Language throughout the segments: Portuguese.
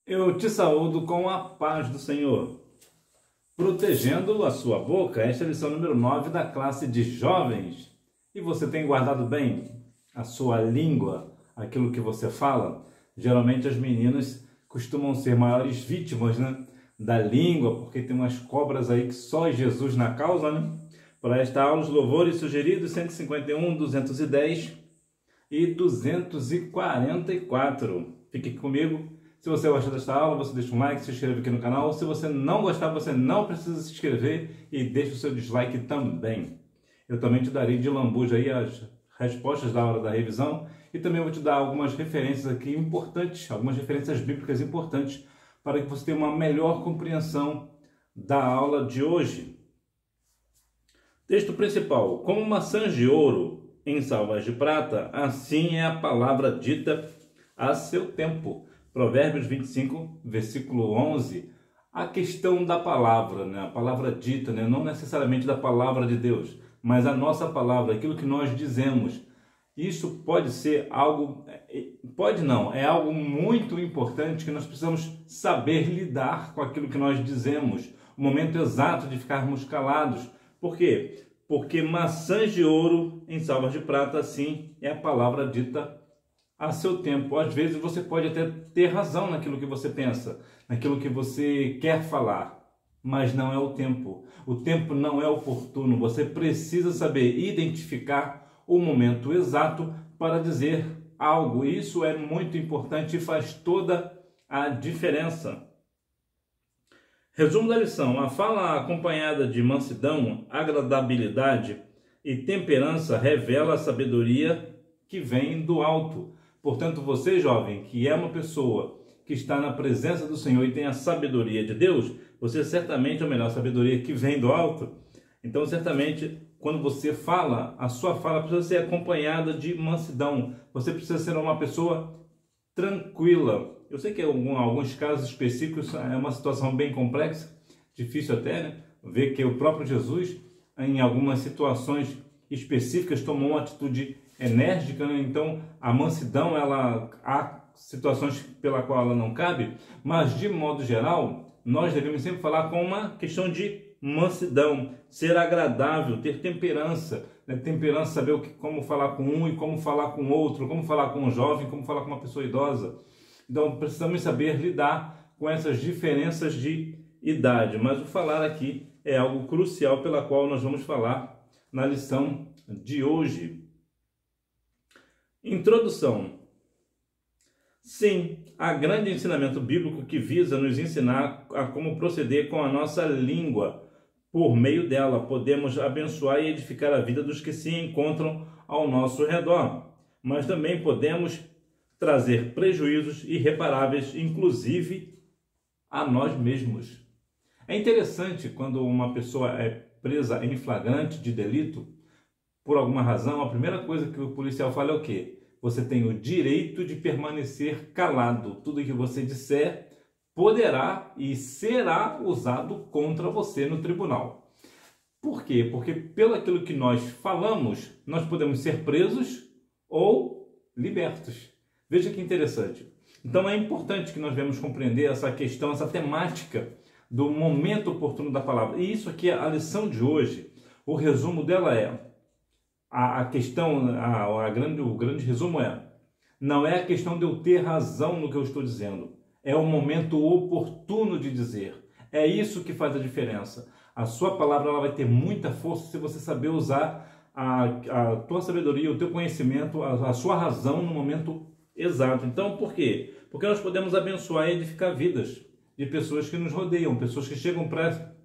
Eu te saúdo com a paz do Senhor. Protegendo a sua boca, esta é a lição número 9 da classe de jovens. E você tem guardado bem a sua língua, aquilo que você fala? Geralmente as meninas costumam ser maiores vítimas, da língua, porque tem umas cobras aí que só Jesus na causa, Para esta aula, os louvores sugeridos 151, 210 e 244. Fique aqui comigo. Se você gostou desta aula, você deixa um like, se inscreve aqui no canal. Se você não gostar, você não precisa se inscrever e deixa o seu dislike também. Eu também te darei de lambuja aí as respostas da hora da revisão e também vou te dar algumas referências aqui importantes, algumas referências bíblicas importantes para que você tenha uma melhor compreensão da aula de hoje. Texto principal: como maçãs de ouro em salvas de prata, assim é a palavra dita a seu tempo. Provérbios 25, versículo 11. A questão da palavra, a palavra dita, não necessariamente da palavra de Deus, mas a nossa palavra, aquilo que nós dizemos. Isso pode ser algo, pode não, é algo muito importante que nós precisamos saber lidar com aquilo que nós dizemos. O momento exato de ficarmos calados. Por quê? Porque maçãs de ouro em salvas de prata, assim é a palavra dita a seu tempo. Às vezes você pode até ter razão naquilo que você pensa, naquilo que você quer falar, mas não é o tempo. O tempo não é oportuno. Você precisa saber identificar o momento exato para dizer algo. Isso é muito importante e faz toda a diferença. Resumo da lição: a fala acompanhada de mansidão, agradabilidade e temperança revela a sabedoria que vem do alto. Portanto, você, jovem, que é uma pessoa que está na presença do Senhor e tem a sabedoria de Deus, você certamente é a melhor sabedoria que vem do alto. Então, certamente, quando você fala, a sua fala precisa ser acompanhada de mansidão. Você precisa ser uma pessoa tranquila. Eu sei que em alguns casos específicos é uma situação bem complexa, difícil até, ver que o próprio Jesus, em algumas situações específicas, tomou uma atitude enérgica, Então a mansidão, há situações pela qual ela não cabe, mas de modo geral nós devemos sempre falar com uma questão de mansidão, ser agradável, ter temperança, temperança, saber como falar com um e como falar com outro, como falar com um jovem, como falar com uma pessoa idosa. Então precisamos saber lidar com essas diferenças de idade, mas o falar aqui é algo crucial pela qual nós vamos falar na lição de hoje. Introdução. Sim, há grande ensinamento bíblico que visa nos ensinar a como proceder com a nossa língua. Por meio dela, podemos abençoar e edificar a vida dos que se encontram ao nosso redor. Mas também podemos trazer prejuízos irreparáveis, inclusive a nós mesmos. É interessante quando uma pessoa é presa em flagrante de delito, por alguma razão, a primeira coisa que o policial fala é o quê? Você tem o direito de permanecer calado. Tudo que você disser poderá e será usado contra você no tribunal. Por quê? Porque pelo aquilo que nós falamos, nós podemos ser presos ou libertos. Veja que interessante. Então é importante que nós venhamos compreender essa questão, essa temática do momento oportuno da palavra. E isso aqui é a lição de hoje. O resumo dela é: a questão, o grande resumo não é a questão de eu ter razão no que eu estou dizendo, é o momento oportuno de dizer. É isso que faz a diferença. A sua palavra ela vai ter muita força se você saber usar a tua sabedoria, o teu conhecimento, a sua razão no momento exato. Então, por quê? Porque nós podemos abençoar e edificar vidas de pessoas que nos rodeiam, pessoas que chegam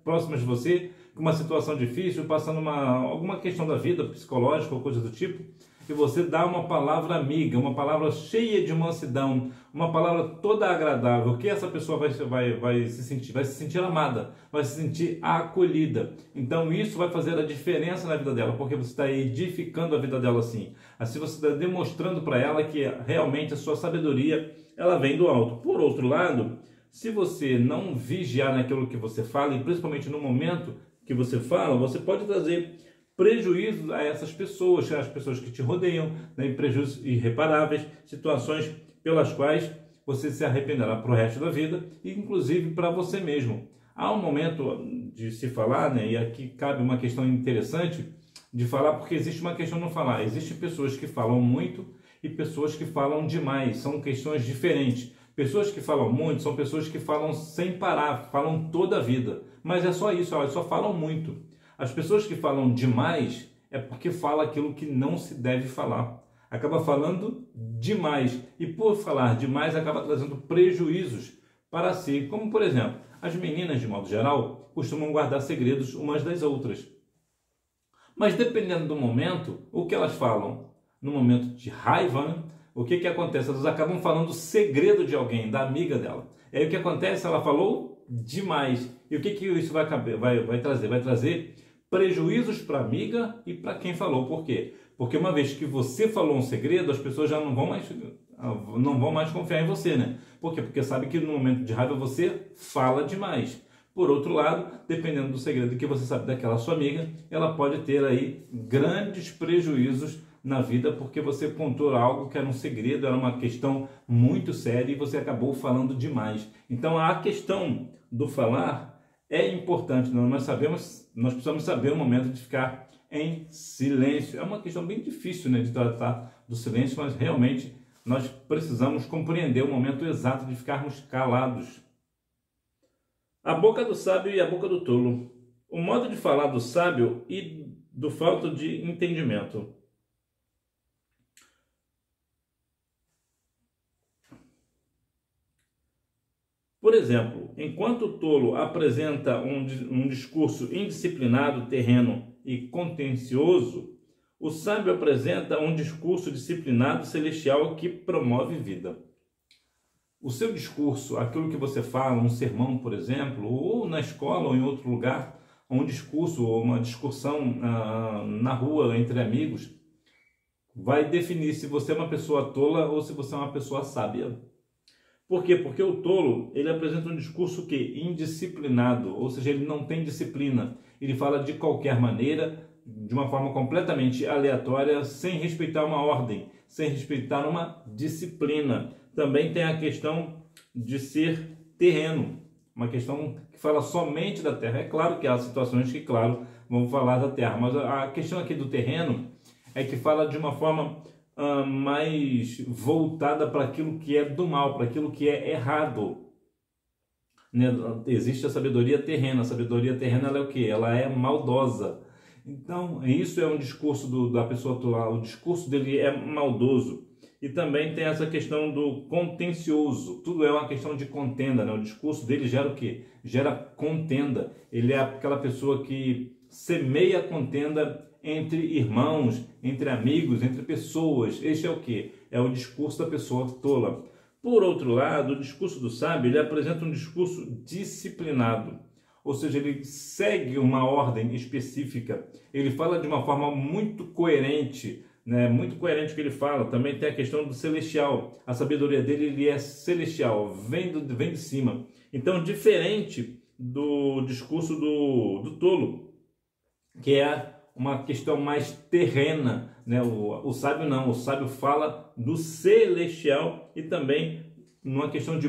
próximas de você, com uma situação difícil, passando alguma questão da vida psicológica ou coisa do tipo, e você dá uma palavra amiga, uma palavra cheia de mansidão, uma palavra toda agradável, que essa pessoa vai se sentir amada, vai se sentir acolhida. Então isso vai fazer a diferença na vida dela, porque você está edificando a vida dela assim. Assim você está demonstrando para ela que realmente a sua sabedoria ela vem do alto. Por outro lado, se você não vigiar naquilo que você fala, e principalmente no momento que você fala, você pode trazer prejuízos a essas pessoas, as pessoas que te rodeiam, prejuízos irreparáveis, situações pelas quais você se arrependerá para o resto da vida e inclusive para você mesmo. Há um momento de se falar, né, e aqui cabe uma questão interessante de falar, porque existe uma questão de não falar. Existem pessoas que falam muito e pessoas que falam demais, são questões diferentes. Pessoas que falam muito são pessoas que falam sem parar, falam toda a vida, mas é só isso, elas só falam muito. As pessoas que falam demais é porque falam aquilo que não se deve falar, acaba falando demais e por falar demais acaba trazendo prejuízos para si, como por exemplo, as meninas de modo geral costumam guardar segredos umas das outras. Mas dependendo do momento, o que elas falam? No momento de raiva, né? O que acontece? Elas acabam falando o segredo de alguém, da amiga dela. E aí o que acontece? Ela falou demais. E o que isso vai trazer? Vai trazer prejuízos para a amiga e para quem falou. Por quê? Porque uma vez que você falou um segredo, as pessoas já não vão mais confiar em você, né? Por quê? Porque sabe que no momento de raiva você fala demais. Por outro lado, dependendo do segredo que você sabe daquela sua amiga, ela pode ter aí grandes prejuízos na vida porque você contou algo que era um segredo, era uma questão muito séria e você acabou falando demais. Então a questão do falar é importante, nós precisamos saber o momento de ficar em silêncio. É uma questão bem difícil, né, de tratar do silêncio, mas realmente nós precisamos compreender o momento exato de ficarmos calados. A boca do sábio e a boca do tolo. O modo de falar do sábio e do falta de entendimento. Por exemplo, enquanto o tolo apresenta um discurso indisciplinado, terreno e contencioso, o sábio apresenta um discurso disciplinado, celestial que promove vida. O seu discurso, aquilo que você fala, um sermão, por exemplo, ou na escola ou em outro lugar, um discurso ou uma discussão na rua entre amigos, vai definir se você é uma pessoa tola ou se você é uma pessoa sábia. Por quê? Porque o tolo, ele apresenta um discurso indisciplinado, ou seja, ele não tem disciplina. Ele fala de qualquer maneira, de uma forma completamente aleatória, sem respeitar uma ordem, sem respeitar uma disciplina. Também tem a questão de ser terreno, uma questão que fala somente da terra. É claro que há situações que, claro, vão falar da terra, mas a questão aqui do terreno é que fala de uma forma mais voltada para aquilo que é do mal, para aquilo que é errado. Né? Existe a sabedoria terrena. A sabedoria terrena ela é o quê? Ela é maldosa. Então, isso é um discurso da pessoa atual. O discurso dele é maldoso. E também tem essa questão do contencioso. Tudo é uma questão de contenda, né? O discurso dele gera o quê? Gera contenda. Ele é aquela pessoa que semeia contenda entre irmãos, entre amigos, entre pessoas. Este é o quê? É o discurso da pessoa tola. Por outro lado, o discurso do sábio, ele apresenta um discurso disciplinado. Ou seja, ele segue uma ordem específica. Ele fala de uma forma muito coerente, né? Muito coerente o que ele fala. Também tem a questão do celestial. A sabedoria dele ele é celestial, vem de cima. Então, diferente do discurso do tolo, que é uma questão mais terrena, né? O sábio não, o sábio fala do celestial e também numa questão de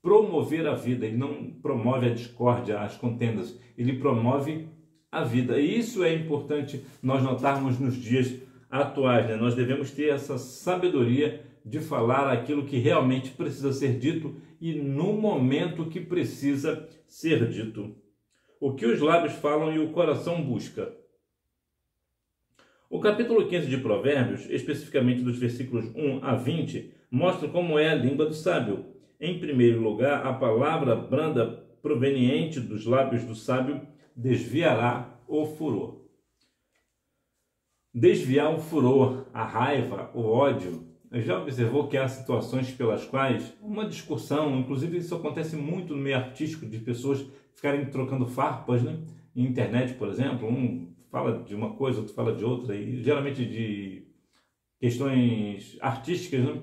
promover a vida. Ele não promove a discórdia, as contendas, ele promove a vida. E isso é importante nós notarmos nos dias atuais, né? Nós devemos ter essa sabedoria de falar aquilo que realmente precisa ser dito e no momento que precisa ser dito. O que os lábios falam e o coração busca. O capítulo 15 de Provérbios, especificamente dos versículos 1 a 20, mostra como é a língua do sábio. Em primeiro lugar, a palavra branda proveniente dos lábios do sábio desviará o furor. Desviar o furor, a raiva, o ódio. Já observou que há situações pelas quais uma discussão, inclusive isso acontece muito no meio artístico, de pessoas ficarem trocando farpas, né? Na internet, por exemplo, um fala de uma coisa, outro fala de outra, e geralmente de questões artísticas, né?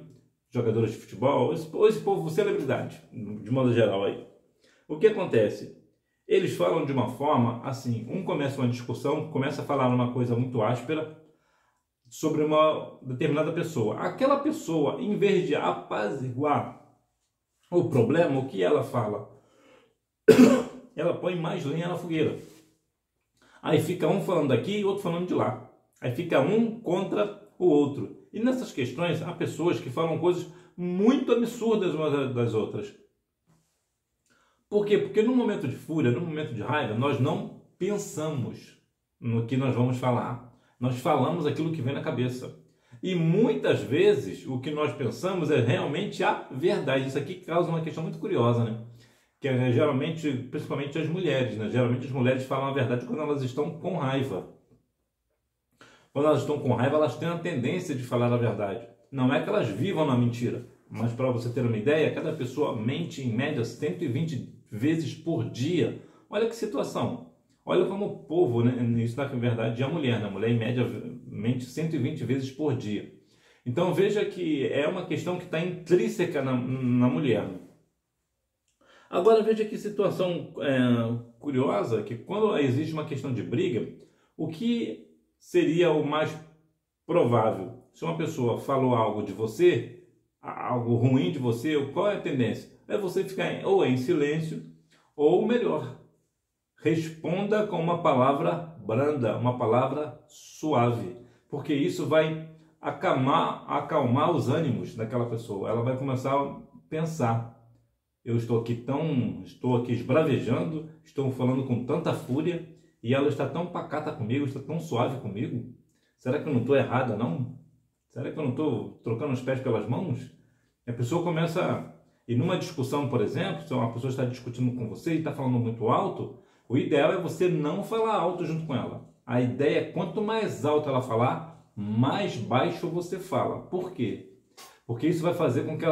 Jogadores de futebol, esse povo, celebridade, de modo geral aí. O que acontece? Eles falam de uma forma assim, um começa uma discussão, começa a falar uma coisa muito áspera sobre uma determinada pessoa. Aquela pessoa, em vez de apaziguar O problema, o que ela fala? Ela põe mais lenha na fogueira. Aí fica um falando daqui e outro falando de lá. Aí fica um contra o outro. E nessas questões, há pessoas que falam coisas muito absurdas umas das outras. Por quê? Porque no momento de fúria, no momento de raiva, nós não pensamos no que nós vamos falar. Nós falamos aquilo que vem na cabeça. E muitas vezes o que nós pensamos é realmente a verdade. Isso aqui causa uma questão muito curiosa, né? Que é geralmente, principalmente as mulheres, né? Geralmente as mulheres falam a verdade quando elas estão com raiva. Quando elas estão com raiva, elas têm a tendência de falar a verdade. Não é que elas vivam na mentira, mas para você ter uma ideia, cada pessoa mente em média 120 vezes por dia. Olha que situação. Olha como o povo, né? Isso na verdade é a mulher, né? A mulher em média mente 120 vezes por dia. Então veja que é uma questão que está intrínseca na mulher. Agora veja que situação curiosa, que quando existe uma questão de briga, o que seria o mais provável? Se uma pessoa falou algo de você, algo ruim de você, qual é a tendência? É você ficar ou em silêncio, ou melhor, responda com uma palavra branda, uma palavra suave, porque isso vai acalmar os ânimos daquela pessoa. Ela vai começar a pensar: eu estou aqui esbravejando, estou falando com tanta fúria e ela está tão pacata comigo, está tão suave comigo. Será que eu não estou errada, não? Será que eu não estou trocando os pés pelas mãos? A pessoa começa, e numa discussão, por exemplo, se uma pessoa está discutindo com você e está falando muito alto, o ideal é você não falar alto junto com ela. A ideia é quanto mais alto ela falar, mais baixo você fala. Por quê? Porque isso vai fazer com que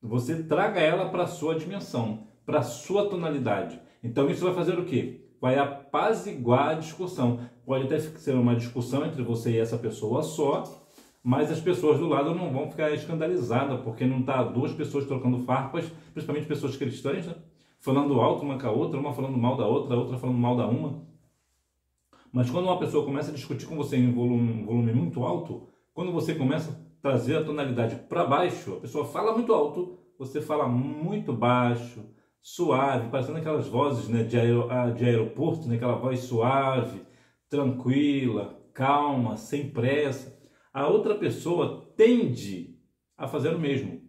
você traga ela para a sua dimensão, para a sua tonalidade. Então isso vai fazer o quê? Vai apaziguar a discussão. Pode até ser uma discussão entre você e essa pessoa só, mas as pessoas do lado não vão ficar escandalizadas, porque não está duas pessoas trocando farpas, principalmente pessoas cristãs, né? Falando alto uma com a outra, uma falando mal da outra, a outra falando mal da uma. Mas quando uma pessoa começa a discutir com você em volume muito alto, quando você começa a trazer a tonalidade para baixo, a pessoa fala muito alto, você fala muito baixo, suave, parecendo aquelas vozes, né, de aeroporto, né, aquela voz suave, tranquila, calma, sem pressa. A outra pessoa tende a fazer o mesmo.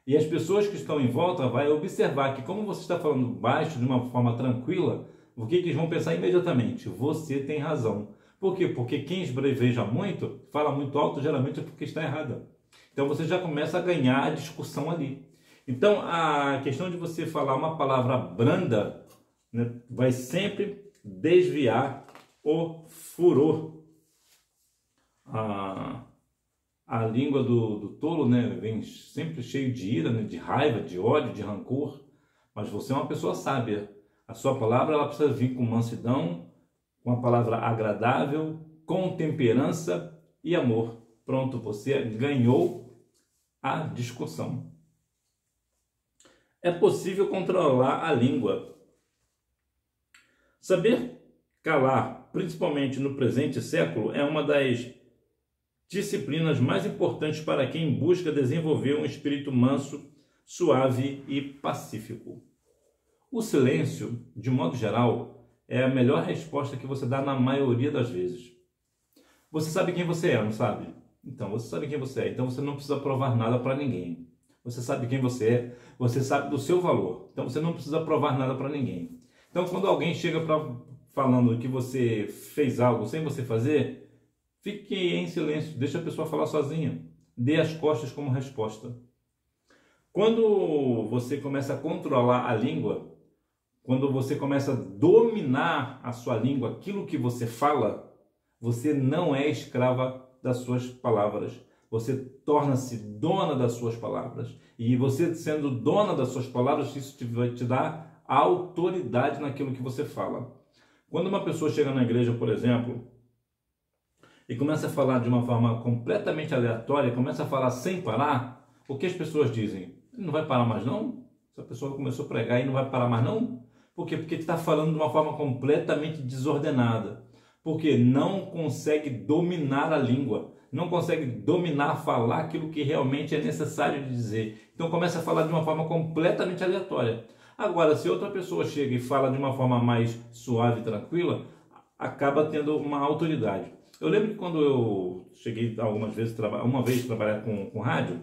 E as pessoas que estão em volta vão observar que, como você está falando baixo, de uma forma tranquila, o que eles vão pensar imediatamente? Você tem razão. Por quê? Porque quem esbraveja muito, fala muito alto, geralmente é porque está errada. Então você já começa a ganhar a discussão ali. Então a questão de você falar uma palavra branda, né, vai sempre desviar o furor. A língua do tolo, né, vem sempre cheio de ira, né, de raiva, de ódio, de rancor. Mas você é uma pessoa sábia. A sua palavra ela precisa vir com mansidão, com uma palavra agradável, com temperança e amor. Pronto, você ganhou a discussão. É possível controlar a língua. Saber calar, principalmente no presente século, é uma das disciplinas mais importantes para quem busca desenvolver um espírito manso, suave e pacífico. O silêncio, de modo geral, é a melhor resposta que você dá na maioria das vezes. Você sabe quem você é, não sabe? Então, você sabe quem você é, então você não precisa provar nada para ninguém. Você sabe quem você é, você sabe do seu valor, então você não precisa provar nada para ninguém. Então, quando alguém chega falando que você fez algo sem você fazer, fique em silêncio, deixe a pessoa falar sozinha. Dê as costas como resposta. Quando você começa a controlar a língua, quando você começa a dominar a sua língua, aquilo que você fala, você não é escrava das suas palavras. Você torna-se dona das suas palavras. E você sendo dona das suas palavras, isso vai te dar autoridade naquilo que você fala. Quando uma pessoa chega na igreja, por exemplo, e começa a falar de uma forma completamente aleatória, começa a falar sem parar, o que as pessoas dizem? Não vai parar mais não? Essa pessoa começou a pregar e não vai parar mais não? Por quê? Porque está falando de uma forma completamente desordenada. Porque não consegue dominar a língua, não consegue dominar, falar aquilo que realmente é necessário de dizer. Então começa a falar de uma forma completamente aleatória. Agora, se outra pessoa chega e fala de uma forma mais suave e tranquila, acaba tendo uma autoridade. Eu lembro que quando eu cheguei algumas vezes, uma vez trabalhar com rádio,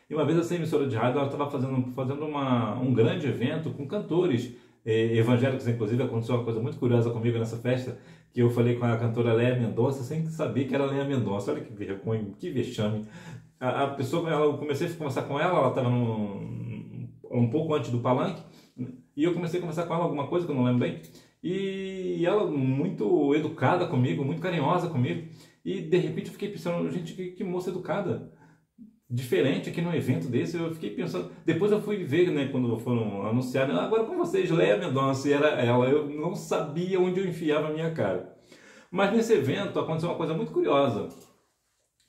e uma vez essa emissora de rádio estava fazendo um grande evento com cantores evangélicos. Inclusive aconteceu uma coisa muito curiosa comigo nessa festa, que eu falei com a cantora Léa Mendonça sem saber que era Léa Mendonça. Olha que vergonha, que vexame. A pessoa, eu comecei a conversar com ela, ela estava um pouco antes do palanque, e eu comecei a conversar com ela alguma coisa que eu não lembro bem, e ela muito educada comigo, muito carinhosa comigo, e de repente eu fiquei pensando, gente, que moça educada, diferente aqui num evento desse. Eu fiquei pensando, depois eu fui ver, né, quando foram anunciar, agora com vocês, Léa Mendonça, e era ela. Eu não sabia onde eu enfiava a minha cara. Mas nesse evento aconteceu uma coisa muito curiosa,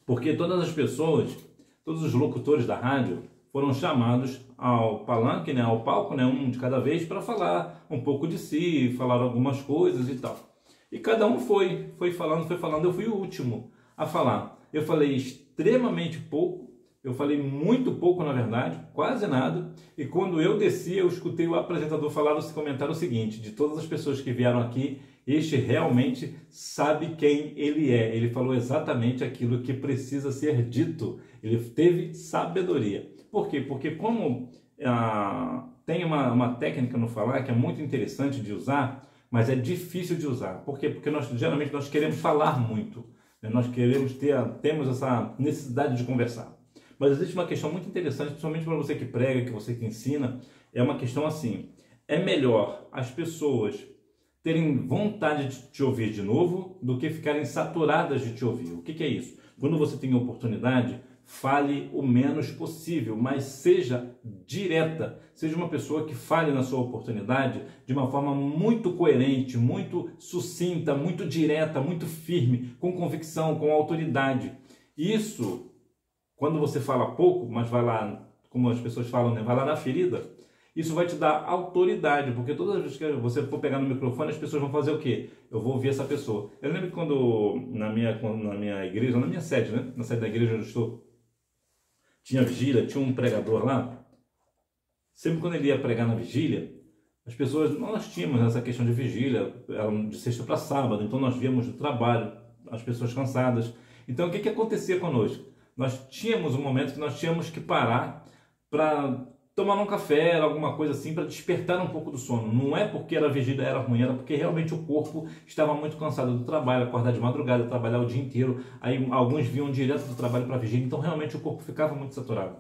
porque todas as pessoas, todos os locutores da rádio foram chamados ao palanque, né, ao palco, né, um de cada vez, para falar um pouco de si, falar algumas coisas e tal. E cada um foi falando, eu fui o último a falar. Eu falei extremamente pouco, eu falei muito pouco, na verdade, quase nada, e quando eu desci, eu escutei o apresentador comentar o seguinte: de todas as pessoas que vieram aqui, este realmente sabe quem ele é. Ele falou exatamente aquilo que precisa ser dito. Ele teve sabedoria. Por quê? Porque como tem uma técnica no falar que é muito interessante de usar, mas é difícil de usar. Por quê? Porque geralmente nós queremos falar muito, né? Nós temos essa necessidade de conversar. Mas existe uma questão muito interessante, principalmente para você que prega, que você que ensina, é uma questão assim: é melhor as pessoas terem vontade de te ouvir de novo do que ficarem saturadas de te ouvir. O que é isso? Quando você tem oportunidade, fale o menos possível, mas seja direta. Seja uma pessoa que fale na sua oportunidade de uma forma muito coerente, muito sucinta, muito direta, muito firme, com convicção, com autoridade. Isso, quando você fala pouco, mas vai lá, como as pessoas falam, né? Vai lá na ferida, isso vai te dar autoridade, porque todas as vezes que você for pegar no microfone, as pessoas vão fazer o quê? Eu vou ouvir essa pessoa. Eu lembro que quando na minha igreja, na minha sede, né? Na sede da igreja onde eu estou, tinha vigília, tinha um pregador lá. Sempre quando ele ia pregar na vigília, as pessoas, nós tínhamos essa questão de vigília, era de sexta para sábado, então nós víamos o trabalho, as pessoas cansadas. Então o que acontecia conosco? Nós tínhamos um momento que nós tínhamos que parar para tomar um café, alguma coisa assim, para despertar um pouco do sono. Não é porque a vigília era ruim, era porque realmente o corpo estava muito cansado do trabalho, acordar de madrugada, trabalhar o dia inteiro. Aí alguns vinham direto do trabalho para a vigília, então realmente o corpo ficava muito saturado.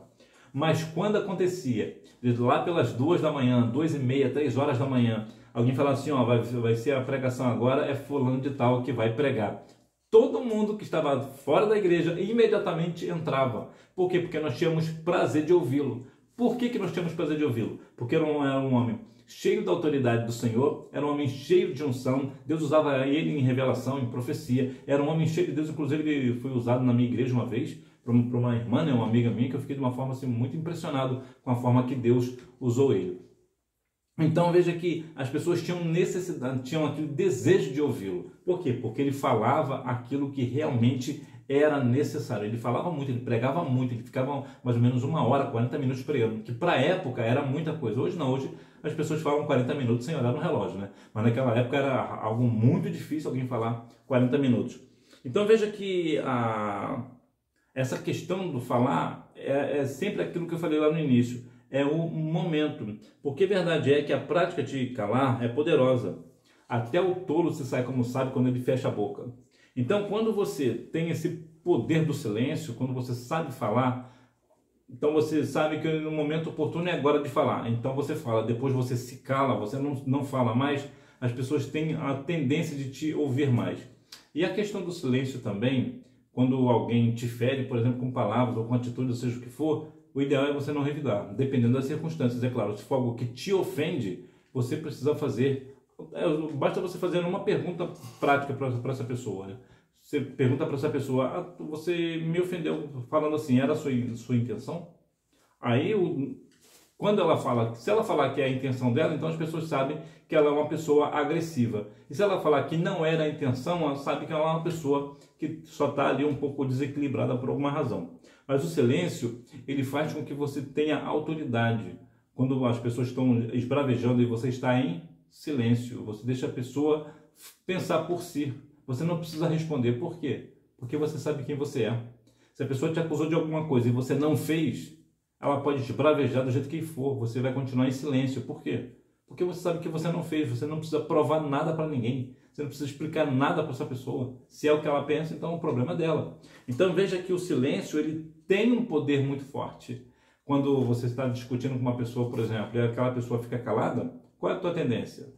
Mas quando acontecia, lá pelas 2 da manhã, 2h30, 3 horas da manhã, alguém falava assim: ó, vai ser a pregação agora, é fulano de tal que vai pregar. Todo mundo que estava fora da igreja imediatamente entrava. Por quê? Porque nós tínhamos prazer de ouvi-lo. Por que nós tínhamos prazer de ouvi-lo? Porque era um homem cheio da autoridade do Senhor, era um homem cheio de unção, Deus usava ele em revelação, em profecia, era um homem cheio de Deus. Inclusive ele foi usado na minha igreja uma vez, para uma irmã, né, uma amiga minha, que eu fiquei de uma forma assim, muito impressionado com a forma que Deus usou ele. Então veja que as pessoas tinham necessidade, tinham aquele desejo de ouvi-lo. Por quê? Porque ele falava aquilo que realmente era necessário. Ele falava muito, ele pregava muito, ele ficava mais ou menos 1 hora, 40 minutos pregando, que para a época era muita coisa. Hoje não, hoje as pessoas falam 40 minutos sem olhar no relógio, né? Mas naquela época era algo muito difícil alguém falar 40 minutos. Então veja que essa questão do falar é sempre aquilo que eu falei lá no início, é o momento, porque a verdade é que a prática de calar é poderosa. Até o tolo se sai como sabe quando ele fecha a boca. Então, quando você tem esse poder do silêncio, quando você sabe falar, então você sabe que no momento oportuno é agora de falar. Então você fala, depois você se cala, você não fala mais, as pessoas têm a tendência de te ouvir mais. E a questão do silêncio também, quando alguém te fere, por exemplo, com palavras ou com atitude, seja o que for, o ideal é você não revidar, dependendo das circunstâncias, é claro. Se for algo que te ofende, você precisa fazer, basta você fazer uma pergunta prática para essa pessoa, né? Você pergunta para essa pessoa: você me ofendeu falando assim, era a sua intenção? Aí Quando ela fala, se ela falar que é a intenção dela, então as pessoas sabem que ela é uma pessoa agressiva. E se ela falar que não era a intenção, ela sabe que ela é uma pessoa que só está ali um pouco desequilibrada por alguma razão. Mas o silêncio, ele faz com que você tenha autoridade. Quando as pessoas estão esbravejando e você está em silêncio, você deixa a pessoa pensar por si. Você não precisa responder. Por quê? Porque você sabe quem você é. Se a pessoa te acusou de alguma coisa e você não fez, ela pode te bravejar do jeito que for. Você vai continuar em silêncio. Por quê? Porque você sabe que você não fez. Você não precisa provar nada para ninguém. Você não precisa explicar nada para essa pessoa. Se é o que ela pensa, então o problema é dela. Então veja que o silêncio, ele tem um poder muito forte. Quando você está discutindo com uma pessoa, por exemplo, e aquela pessoa fica calada, qual é a tua tendência?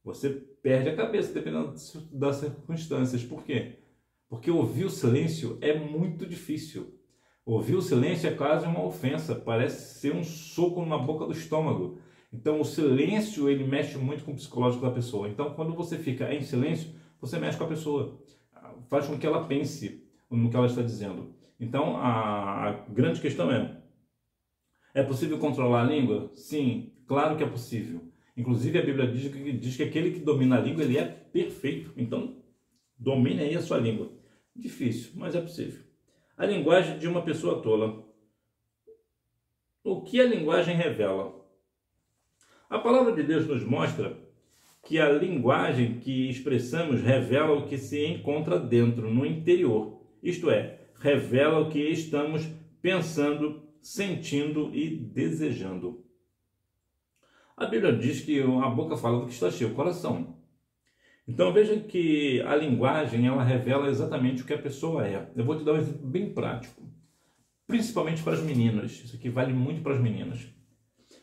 Você perde a cabeça, dependendo das circunstâncias. Por quê? Porque ouvir o silêncio é muito difícil. Ouvir o silêncio é quase uma ofensa, parece ser um soco na boca do estômago. Então o silêncio, ele mexe muito com o psicológico da pessoa. Então quando você fica em silêncio, você mexe com a pessoa, faz com que ela pense no que ela está dizendo. Então a grande questão é possível controlar a língua? Sim, claro que é possível. Inclusive a Bíblia diz que aquele que domina a língua, ele é perfeito. Então domine aí a sua língua. Difícil, mas é possível. A linguagem de uma pessoa tola. O que a linguagem revela? A palavra de Deus nos mostra que a linguagem que expressamos revela o que se encontra dentro, no interior. Isto é, revela o que estamos pensando, sentindo e desejando. A Bíblia diz que a boca fala do que está cheio o coração. Então veja que a linguagem, ela revela exatamente o que a pessoa é. Eu vou te dar um exemplo bem prático, principalmente para as meninas. Isso aqui vale muito para as meninas.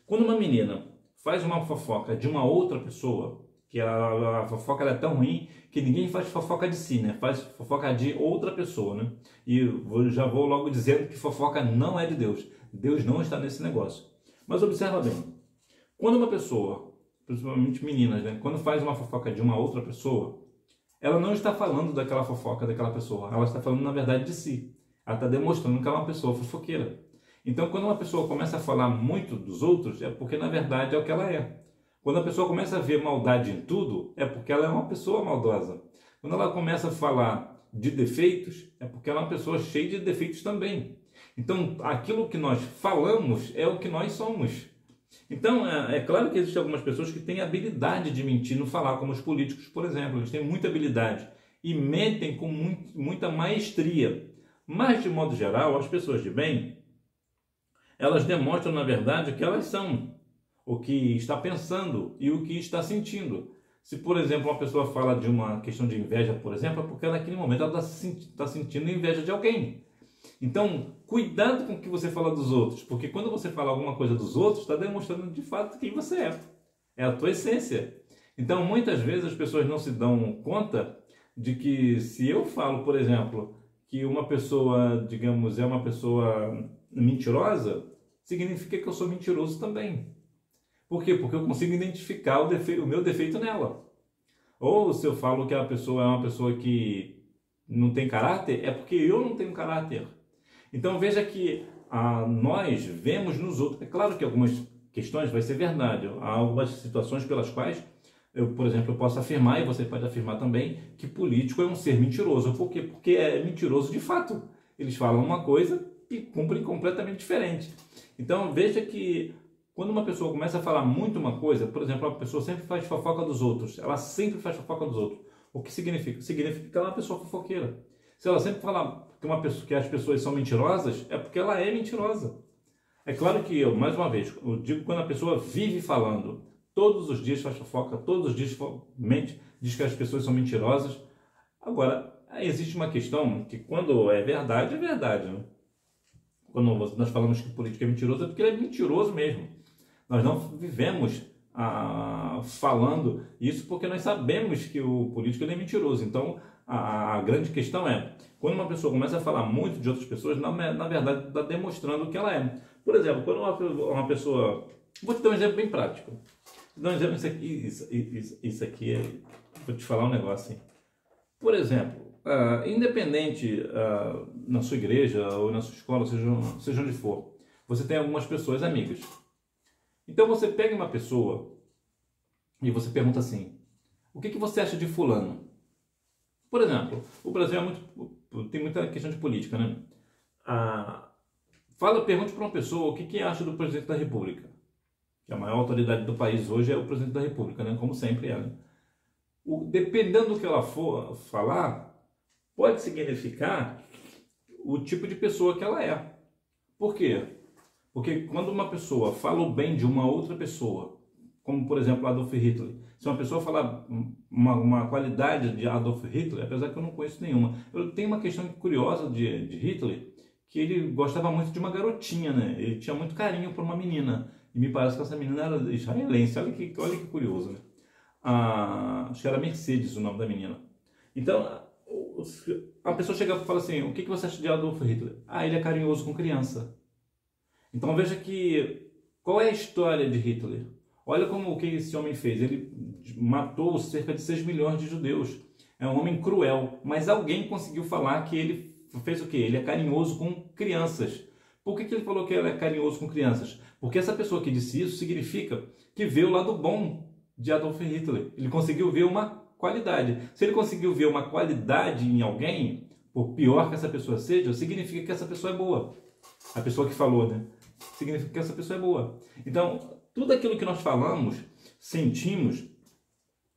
Quando uma menina faz uma fofoca de uma outra pessoa, que a fofoca é tão ruim que ninguém faz fofoca de si, né? Faz fofoca de outra pessoa, né? E já vou logo dizendo que fofoca não é de Deus. Deus não está nesse negócio. Mas observa bem, quando uma pessoa, principalmente meninas, né? Quando faz uma fofoca de uma outra pessoa, ela não está falando daquela fofoca daquela pessoa, ela está falando na verdade de si. Ela está demonstrando que ela é uma pessoa fofoqueira. Então, quando uma pessoa começa a falar muito dos outros, é porque na verdade é o que ela é. Quando a pessoa começa a ver maldade em tudo, é porque ela é uma pessoa maldosa. Quando ela começa a falar de defeitos, é porque ela é uma pessoa cheia de defeitos também. Então, aquilo que nós falamos é o que nós somos. Então, é claro que existem algumas pessoas que têm habilidade de mentir no falar, como os políticos, por exemplo. Eles têm muita habilidade e mentem com muita maestria. Mas, de modo geral, as pessoas de bem, elas demonstram, na verdade, o que elas são, o que está pensando e o que está sentindo. Se, por exemplo, uma pessoa fala de uma questão de inveja, por exemplo, é porque naquele momento ela está sentindo inveja de alguém. Então, cuidado com o que você fala dos outros, porque quando você fala alguma coisa dos outros, está demonstrando de fato quem você é. É a tua essência. Então, muitas vezes as pessoas não se dão conta de que se eu falo, por exemplo, que uma pessoa, digamos, é uma pessoa mentirosa, significa que eu sou mentiroso também. Por quê? Porque eu consigo identificar o meu defeito nela. Ou se eu falo que a pessoa é uma pessoa que não tem caráter, é porque eu não tenho caráter. Então veja que nós vemos nos outros. É claro que algumas questões vai ser verdade. Há algumas situações pelas quais eu, por exemplo, eu posso afirmar, e você pode afirmar também, que político é um ser mentiroso. Por quê? Porque é mentiroso de fato. Eles falam uma coisa e cumprem completamente diferente. Então veja que quando uma pessoa começa a falar muito uma coisa, por exemplo, uma pessoa sempre faz fofoca dos outros, ela sempre faz fofoca dos outros. O que significa? Significa que ela é uma pessoa fofoqueira. Se ela sempre fala que as pessoas são mentirosas, é porque ela é mentirosa. É claro que eu, mais uma vez, eu digo quando a pessoa vive falando, todos os dias faz fofoca, todos os dias mente, diz que as pessoas são mentirosas. Agora, existe uma questão que quando é verdade, né? Quando nós falamos que o político é mentiroso, é porque ele é mentiroso mesmo. Nós não vivemos falando isso porque nós sabemos que o político ele é mentiroso. Então, a grande questão é, quando uma pessoa começa a falar muito de outras pessoas, na verdade está demonstrando o que ela é. Por exemplo, quando uma pessoa... Vou te dar um exemplo bem prático. Vou dar um exemplo, isso aqui vou te falar um negócio assim. Por exemplo, independente na sua igreja ou na sua escola, seja onde for, você tem algumas pessoas amigas. Então você pega uma pessoa e você pergunta assim: o que você acha de fulano? Por exemplo, o Brasil tem muita questão de política, né? Pergunte para uma pessoa o que acha do presidente da República. Que a maior autoridade do país hoje é o presidente da República, né? Como sempre é. Né? Dependendo do que ela for falar, pode significar o tipo de pessoa que ela é. Por quê? Porque quando uma pessoa fala o bem de uma outra pessoa, como por exemplo Adolf Hitler, se uma pessoa falar uma qualidade de Adolf Hitler, apesar que eu não conheço nenhuma, eu tenho uma questão curiosa de Hitler, que ele gostava muito de uma garotinha, né? Ele tinha muito carinho por uma menina, e me parece que essa menina era israelense. Olha que curioso, né? Acho que era Mercedes o nome da menina. Então, a pessoa chega e fala assim: o que você acha de Adolf Hitler? Ele é carinhoso com criança. Então veja que, qual é a história de Hitler? Olha como o que esse homem fez. Ele matou cerca de 6 milhões de judeus. É um homem cruel, mas alguém conseguiu falar que ele fez o quê? Ele é carinhoso com crianças. Por que ele falou que ele é carinhoso com crianças? Porque essa pessoa que disse isso significa que vê o lado bom de Adolf Hitler. Ele conseguiu ver uma qualidade. Se ele conseguiu ver uma qualidade em alguém, por pior que essa pessoa seja, significa que essa pessoa é boa. A pessoa que falou, né? Significa que essa pessoa é boa. Então, tudo aquilo que nós falamos, sentimos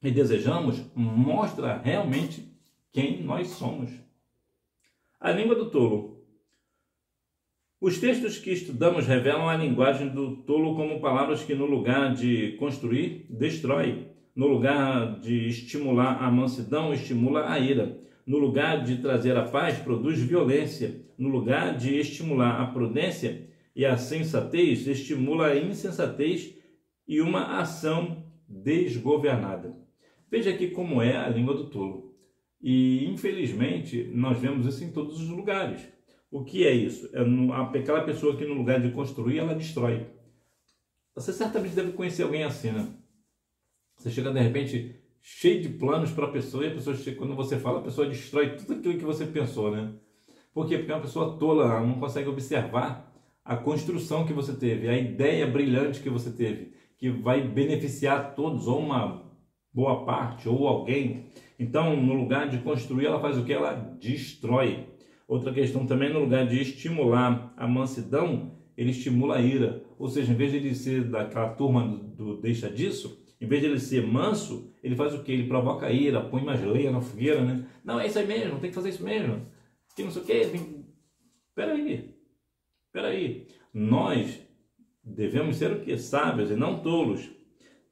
e desejamos mostra realmente quem nós somos. A língua do tolo. Os textos que estudamos revelam a linguagem do tolo como palavras que, no lugar de construir, destrói. No lugar de estimular a mansidão, estimula a ira. No lugar de trazer a paz, produz violência. No lugar de estimular a prudência e a sensatez, estimula a insensatez e uma ação desgovernada. Veja aqui como é a língua do tolo. E, infelizmente, nós vemos isso em todos os lugares. O que é isso? É aquela pessoa que, no lugar de construir, ela destrói. Você certamente deve conhecer alguém assim, né? Você chega, de repente, cheio de planos para a pessoa, e a pessoa chega, quando você fala, a pessoa destrói tudo aquilo que você pensou, né? Por quê? Porque é uma pessoa tola, ela não consegue observar a construção que você teve, a ideia brilhante que você teve, que vai beneficiar todos, ou uma boa parte, ou alguém. Então, no lugar de construir, ela faz o que? Ela destrói. Outra questão também, no lugar de estimular a mansidão, ele estimula a ira. Ou seja, em vez de ele ser daquela turma do deixa disso, em vez de ele ser manso, ele faz o que? Ele provoca a ira, põe mais lenha na fogueira, né? Não, é isso aí mesmo, tem que fazer isso mesmo. Que não sei o quê, Peraí. Nós devemos ser o quê? Sábios e não tolos.